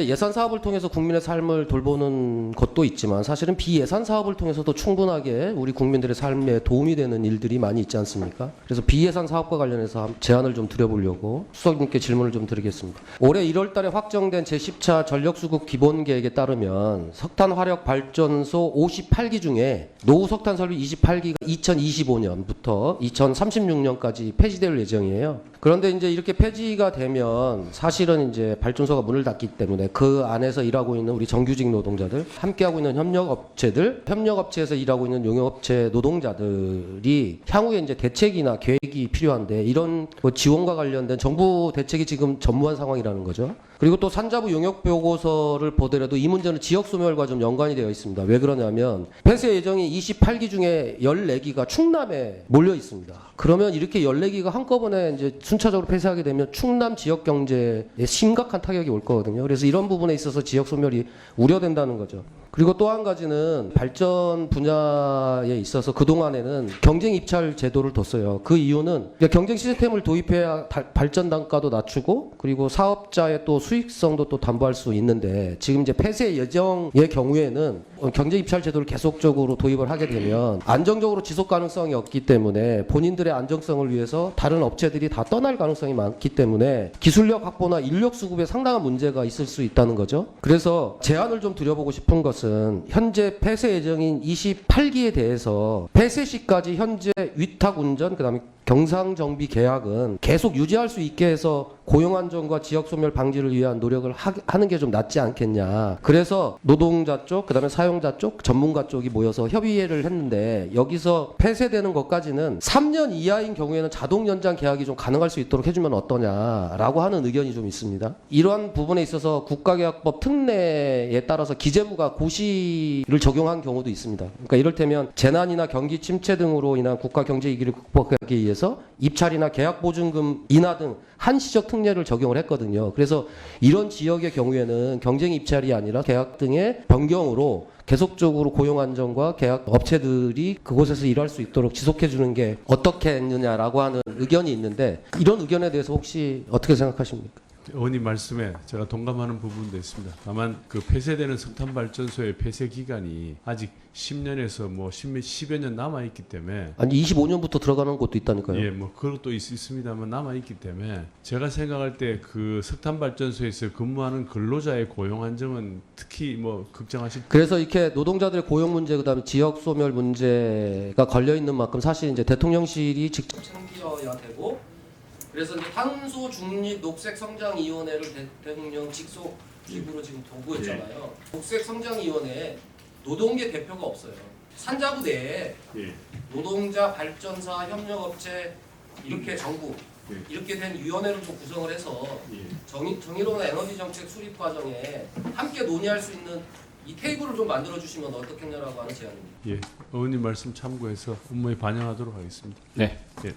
예산 사업을 통해서 국민의 삶을 돌보는 것도 있지만 사실은 비예산 사업을 통해서도 충분하게 우리 국민들의 삶에 도움이 되는 일들이 많이 있지 않습니까? 그래서 비예산 사업과 관련해서 제안을 좀 드려보려고 수석님께 질문을 좀 드리겠습니다. 올해 1월 달에 확정된 제10차 전력수급 기본계획에 따르면 석탄 화력 발전소 58기 중에 노후 석탄 설비 28기가 2025년부터 2036년까지 폐지될 예정이에요. 그런데 이제 이렇게 폐지가 되면 사실은 이제 발전소가 문을 닫기 때문에 그 안에서 일하고 있는 우리 정규직 노동자들, 함께하고 있는 협력업체들, 협력업체에서 일하고 있는 용역업체 노동자들이 향후에 이제 대책이나 계획이 필요한데 이런 뭐 지원과 관련된 정부 대책이 지금 전무한 상황이라는 거죠. 그리고 또 산자부 용역 보고서를 보더라도 이 문제는 지역 소멸과 좀 연관이 되어 있습니다. 왜 그러냐면 폐쇄 예정이 28기 중에 14기가 충남에 몰려 있습니다. 그러면 이렇게 14기가 한꺼번에 이제 순차적으로 폐쇄하게 되면 충남 지역 경제에 심각한 타격이 올 거거든요. 그래서 이런 부분에 있어서 지역 소멸이 우려된다는 거죠. 그리고 또 한 가지는 발전 분야에 있어서 그동안에는 경쟁 입찰 제도를 뒀어요. 그 이유는 경쟁 시스템을 도입해야 발전 단가도 낮추고 그리고 사업자의 또 수익성도 또 담보할 수 있는데 지금 이제 폐쇄 예정의 경우에는 경쟁 입찰 제도를 계속적으로 도입을 하게 되면 안정적으로 지속 가능성이 없기 때문에 본인들의 안정성을 위해서 다른 업체들이 다 떠날 가능성이 많기 때문에 기술력 확보나 인력 수급에 상당한 문제가 있을 수 있다는 거죠. 그래서 제안을 좀 드려보고 싶은 것은 현재 폐쇄 예정인 28기에 대해서 폐쇄 시까지 현재 위탁 운전 그다음에 경상정비 계약은 계속 유지할 수 있게 해서 고용 안정과 지역 소멸 방지를 위한 노력을 하는 게 좀 낫지 않겠냐. 그래서 노동자 쪽, 그다음에 사용자 쪽, 전문가 쪽이 모여서 협의회를 했는데 여기서 폐쇄되는 것까지는 3년 이하인 경우에는 자동 연장 계약이 좀 가능할 수 있도록 해주면 어떠냐라고 하는 의견이 좀 있습니다. 이러한 부분에 있어서 국가계약법 특례에 따라서 기재부가 고시를 적용한 경우도 있습니다. 그러니까 이를테면 재난이나 경기 침체 등으로 인한 국가 경제 위기를 극복하기 위해서 입찰이나 계약 보증금 인하 등 한시적 특례를 적용을 했거든요. 그래서 이런 지역의 경우에는 경쟁 입찰이 아니라 계약 등의 변경으로 계속적으로 고용 안정과 계약 업체들이 그곳에서 일할 수 있도록 지속해 주는 게 어떻겠느냐라고 하는 의견이 있는데 이런 의견에 대해서 혹시 어떻게 생각하십니까? 의원님 말씀에 제가 동감하는 부분도 있습니다. 다만 그 폐쇄되는 석탄 발전소의 폐쇄 기간이 아직 10년에서 뭐 10여 년 남아 있기 때문에 아니 25년부터 들어가는 곳도 있다니까요. 예, 뭐 그것도 있습니다만 남아 있기 때문에 제가 생각할 때 그 석탄 발전소에서 근무하는 근로자의 고용 안정은 특히 뭐 걱정하실. 그래서 이렇게 노동자들의 고용 문제 그다음에 지역 소멸 문제가 걸려 있는 만큼 사실 이제 대통령실이 직접 챙겨야 되고. 그래서 이제 탄소 중립 녹색 성장 위원회를 대통령 직속 기구로 지금 두고 있잖아요. 녹색 성장 위원회에 노동계 대표가 없어요. 산자부 내에 노동자, 발전사, 협력업체 이렇게 정부 이렇게 된 위원회를 좀 구성을 해서 정의로운 에너지 정책 수립 과정에 함께 논의할 수 있는 이 테이블을 좀 만들어 주시면 어떻겠냐라고 하는 제안입니다. 예, 의원님 말씀 참고해서 업무에 반영하도록 하겠습니다. 네. 예.